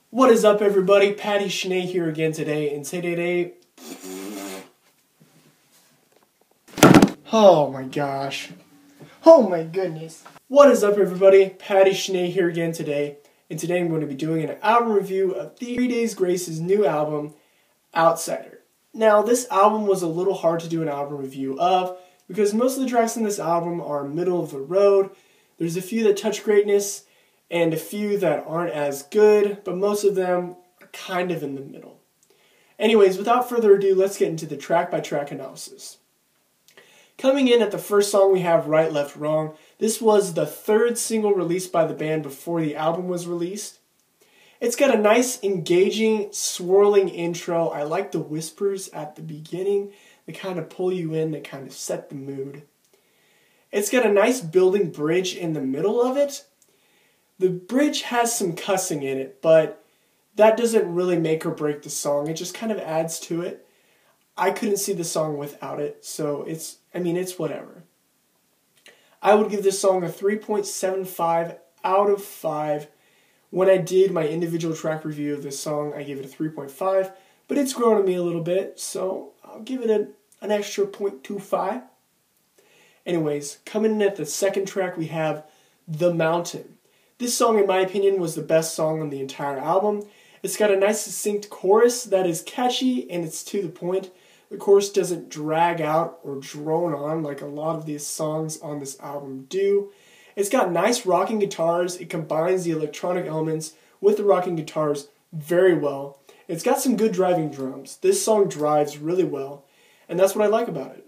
What is up, everybody? PattySMusic here again today, and today... Oh my gosh. Oh my goodness. What is up, everybody? PattySMusic here again today, and today I'm going to be doing an album review of 3 Days Grace's new album, Outsider. Now, this album was a little hard to do an album review of, because most of the tracks in this album are middle of the road. There's a few that touch greatness, and a few that aren't as good, but most of them are kind of in the middle. Anyways, without further ado, let's get into the track-by-track analysis. Coming in at the first song, we have Right, Left, Wrong. This was the third single released by the band before the album was released. It's got a nice, engaging, swirling intro. I like the whispers at the beginning. They kind of pull you in, they kind of set the mood. It's got a nice building bridge in the middle of it. The bridge has some cussing in it, but that doesn't really make or break the song. It just kind of adds to it. I couldn't see the song without it, so it's whatever. I would give this song a 3.75 out of 5. When I did my individual track review of this song, I gave it a 3.5, but it's grown on me a little bit, so I'll give it an extra 0.25. Anyways, coming in at the second track, we have The Mountain. This song, in my opinion, was the best song on the entire album. It's got a nice succinct chorus that is catchy and it's to the point. The chorus doesn't drag out or drone on like a lot of these songs on this album do. It's got nice rocking guitars. It combines the electronic elements with the rocking guitars very well. It's got some good driving drums. This song drives really well, and that's what I like about it.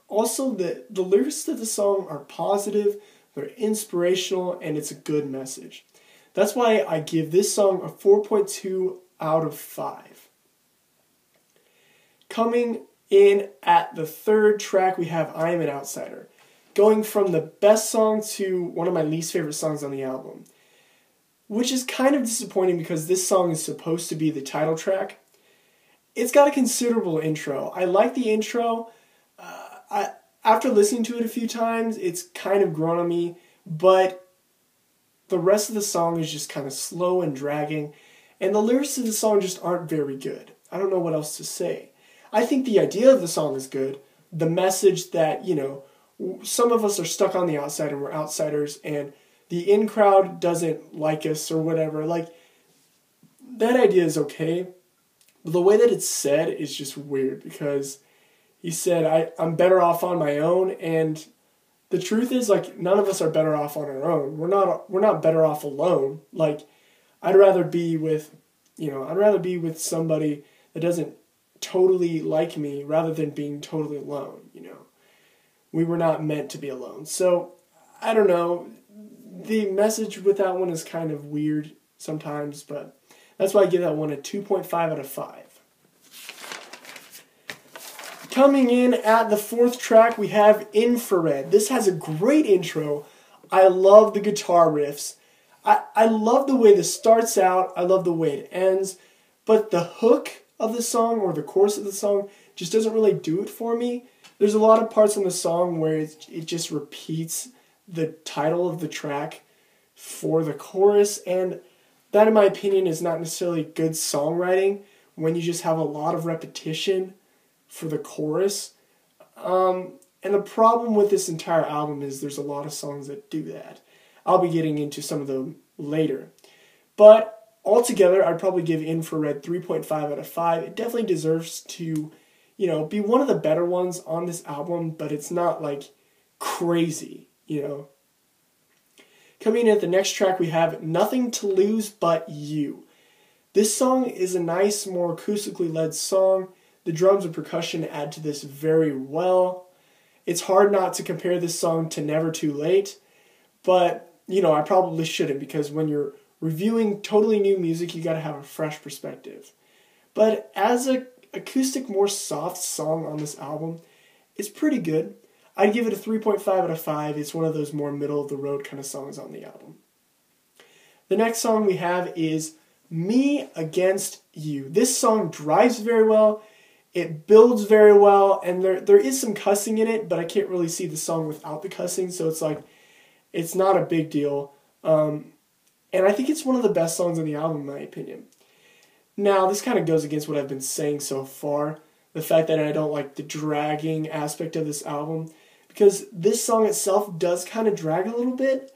Also, the lyrics to the song are positive. They're inspirational, and it's a good message. That's why I give this song a 4.2 out of 5. Coming in at the third track, we have I Am an Outsider. Going from the best song to one of my least favorite songs on the album. Which is kind of disappointing because this song is supposed to be the title track. It's got a considerable intro. I like the intro. After listening to it a few times, it's kind of grown on me, but the rest of the song is just kind of slow and dragging, and the lyrics to the song just aren't very good. I don't know what else to say. I think the idea of the song is good. The message that, some of us are stuck on the outside and we're outsiders, and the in crowd doesn't like us or whatever. Like, that idea is okay, but the way that it's said is just weird because he said, I'm better off on my own, and the truth is, like, none of us are better off on our own. We're not better off alone. Like, I'd rather be with somebody that doesn't totally like me rather than being totally alone, We were not meant to be alone. So, I don't know. The message with that one is kind of weird sometimes, but that's why I give that one a 2.5 out of 5. Coming in at the fourth track, we have Infrared. This has a great intro. I love the guitar riffs. I love the way this starts out. I love the way it ends. But the hook of the song, or the chorus of the song, just doesn't really do it for me. There's a lot of parts in the song where it just repeats the title of the track for the chorus. And that, in my opinion, is not necessarily good songwriting when you just have a lot of repetition for the chorus. And the problem with this entire album is there's a lot of songs that do that. I'll be getting into some of them later. But altogether, I'd probably give Infrared 3.5 out of 5. It definitely deserves to, be one of the better ones on this album, but it's not, like, crazy, Coming in at the next track, we have Nothing to Lose But You. This song is a nice, more acoustically led song. The drums and percussion add to this very well. It's hard not to compare this song to Never Too Late, but, I probably shouldn't because when you're reviewing totally new music, you gotta have a fresh perspective. But as an acoustic, more soft song on this album, it's pretty good. I'd give it a 3.5 out of 5. It's one of those more middle-of-the-road kind of songs on the album. The next song we have is Me Against You. This song drives very well. It builds very well, and there is some cussing in it, but I can't really see the song without the cussing, so it's not a big deal. And I think it's one of the best songs on the album, in my opinion. Now, this kind of goes against what I've been saying so far, the fact that I don't like the dragging aspect of this album, because this song itself does kind of drag a little bit,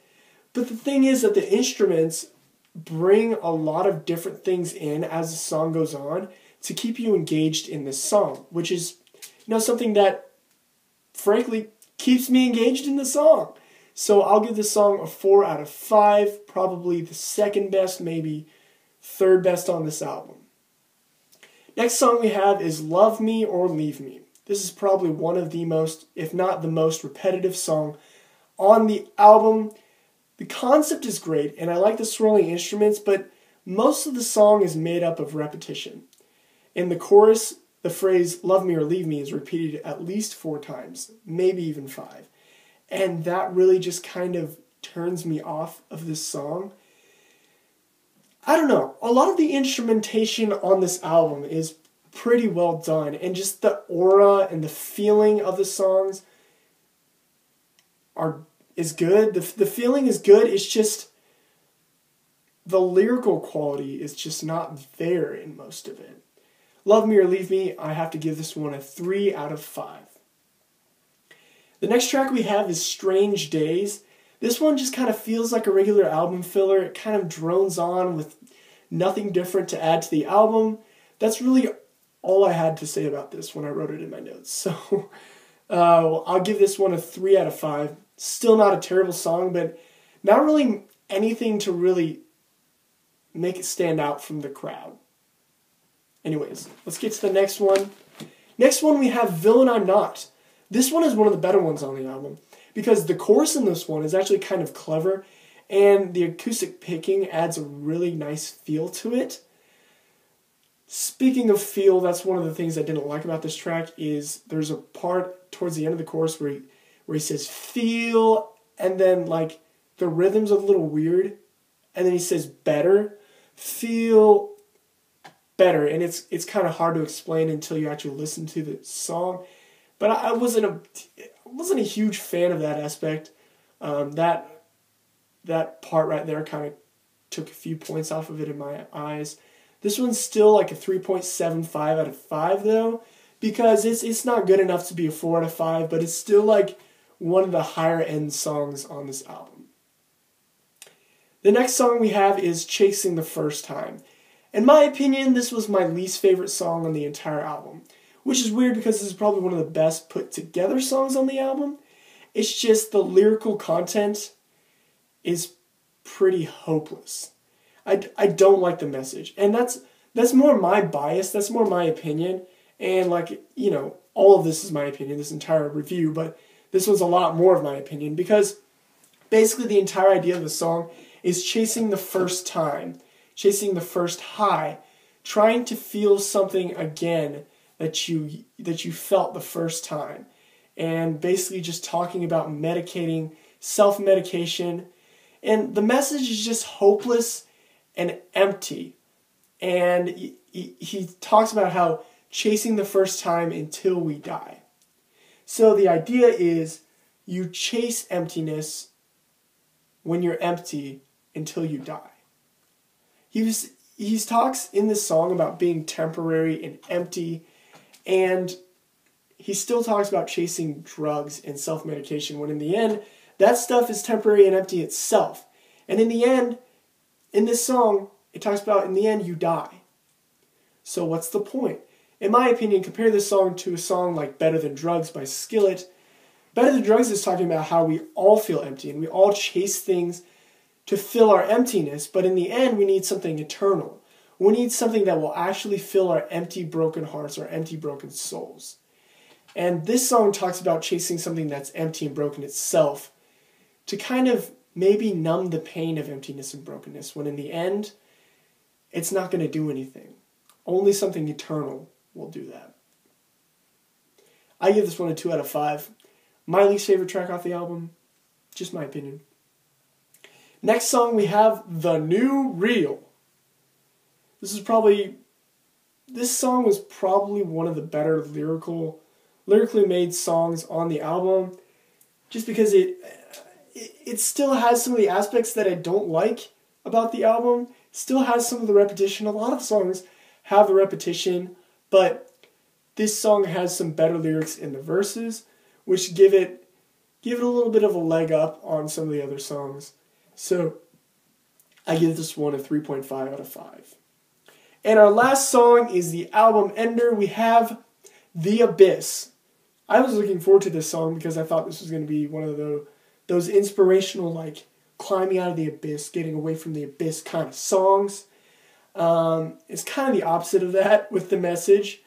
but the thing is that the instruments bring a lot of different things in as the song goes on to keep you engaged in this song, which is, something that, frankly, keeps me engaged in the song. So I'll give this song a 4 out of 5, probably the second best, maybe third best on this album. Next song we have is Love Me or Leave Me. This is probably one of the most, if not the most repetitive song on the album. The concept is great, and I like the swirling instruments, but most of the song is made up of repetition. In the chorus, the phrase love me or leave me is repeated at least 4 times, maybe even 5. And that really just kind of turns me off of this song. I don't know, a lot of the instrumentation on this album is pretty well done, and just the aura and the feeling of the songs is good. The feeling is good, it's just the lyrical quality is just not there in most of it. Love Me or Leave Me, I have to give this one a 3 out of 5. The next track we have is Strange Days. This one just kind of feels like a regular album filler. It kind of drones on with nothing different to add to the album. That's really all I had to say about this when I wrote it in my notes. So I'll give this one a 3 out of 5. Still not a terrible song, but not really anything to really make it stand out from the crowd. Anyways, let's get to the next one. Next one we have Ville I'm Not. This one is one of the better ones on the album because the chorus in this one is actually kind of clever and the acoustic picking adds a really nice feel to it. Speaking of feel, that's one of the things I didn't like about this track is there's a part towards the end of the chorus where he says feel, and then like the rhythm's a little weird, and then he says better, feel better, and it's kind of hard to explain until you actually listen to the song. But I wasn't a huge fan of that aspect. That part right there kind of took a few points off of it in my eyes. This one's still like a 3.75 out of 5 though, because it's not good enough to be a 4 out of 5, but it's still like one of the higher end songs on this album. The next song we have is Chasing the First Time. In my opinion, this was my least favorite song on the entire album, which is weird because this is probably one of the best put together songs on the album. It's just the lyrical content is pretty hopeless. I don't like the message, and that's more my bias, that's more my opinion, and like, all of this is my opinion, this entire review, but this was a lot more of my opinion because basically the entire idea of the song is chasing the first time, chasing the first high, trying to feel something again that you felt the first time, and basically just talking about medicating, self-medication, and the message is just hopeless and empty, and he talks about how chasing the first time until we die. So the idea is you chase emptiness when you're empty until you die. He talks in this song about being temporary and empty, and he still talks about chasing drugs and self-medication when in the end, that stuff is temporary and empty itself. And in the end, in this song, it talks about in the end you die. So what's the point? In my opinion, compare this song to a song like Better Than Drugs by Skillet. Better Than Drugs is talking about how we all feel empty and we all chase things to fill our emptiness, but in the end we need something eternal. We need something that will actually fill our empty, broken hearts, our empty, broken souls. And this song talks about chasing something that's empty and broken itself to kind of maybe numb the pain of emptiness and brokenness, when in the end, it's not going to do anything. Only something eternal will do that. I give this one a 2 out of 5. My least favorite track off the album, just my opinion. Next song we have The New Real. This song was probably one of the better lyrically made songs on the album, just because it still has some of the aspects that I don't like about the album. Still has some of the repetition. A lot of songs have the repetition, but this song has some better lyrics in the verses, which give it a little bit of a leg up on some of the other songs. So I give this one a 3.5 out of 5. And our last song is the album ender. We have The Abyss. I was looking forward to this song because I thought this was going to be one of those inspirational, like, climbing out of the abyss, getting away from the abyss kind of songs. It's kind of the opposite of that with the message,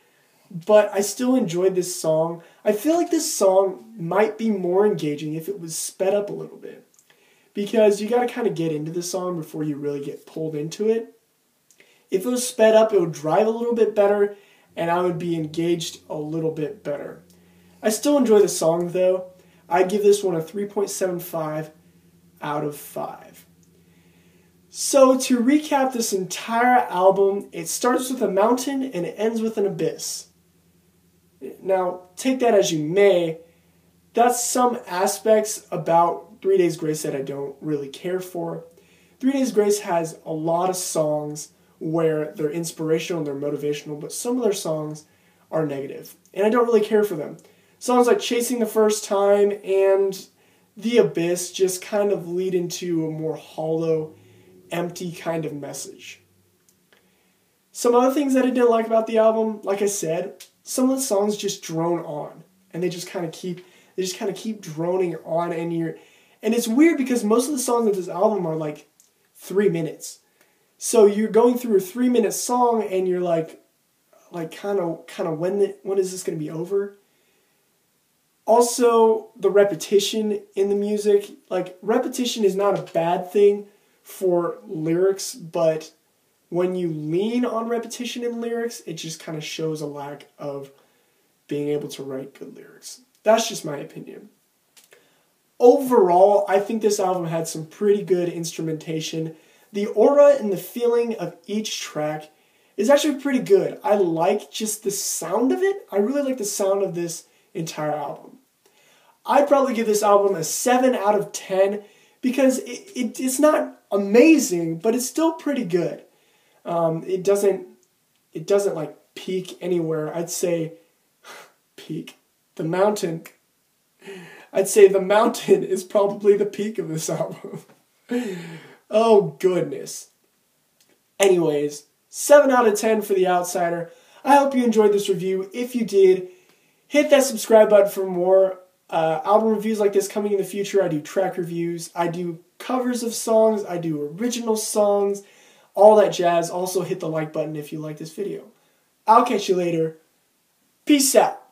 but I still enjoyed this song. I feel like this song might be more engaging if it was sped up a little bit, because you got to kind of get into the song before you really get pulled into it. If it was sped up, it would drive a little bit better, and I would be engaged a little bit better. I still enjoy the song, though. I'd give this one a 3.75 out of 5. So to recap this entire album, it starts with a mountain and it ends with an abyss. Now, take that as you may. That's some aspects about 3 Days Grace that I don't really care for. 3 Days Grace has a lot of songs where they're inspirational and they're motivational, but some of their songs are negative, and I don't really care for them. Songs like Chasing the First Time and The Abyss just kind of lead into a more hollow, empty kind of message. Some other things that I didn't like about the album, like I said, some of the songs just drone on, and they just kind of keep droning on, and it's weird because most of the songs of this album are like 3 minutes. So you're going through a 3-minute song and you're like kind of when is this going to be over? Also, the repetition in the music. Like, repetition is not a bad thing for lyrics, but when you lean on repetition in lyrics, it just kind of shows a lack of being able to write good lyrics. That's just my opinion. Overall, I think this album had some pretty good instrumentation. The aura and the feeling of each track is actually pretty good. I like just the sound of it. I really like the sound of this entire album. I'd probably give this album a 7 out of 10 because it's not amazing, but it's still pretty good. It doesn't like peak anywhere. I'd say peak. The mountain. I'd say The Mountain is probably the peak of this album. Oh, goodness. Anyways, 7 out of 10 for The Outsider. I hope you enjoyed this review. If you did, hit that subscribe button for more album reviews like this coming in the future. I do track reviews. I do covers of songs. I do original songs. All that jazz. Also, hit the like button if you like this video. I'll catch you later. Peace out.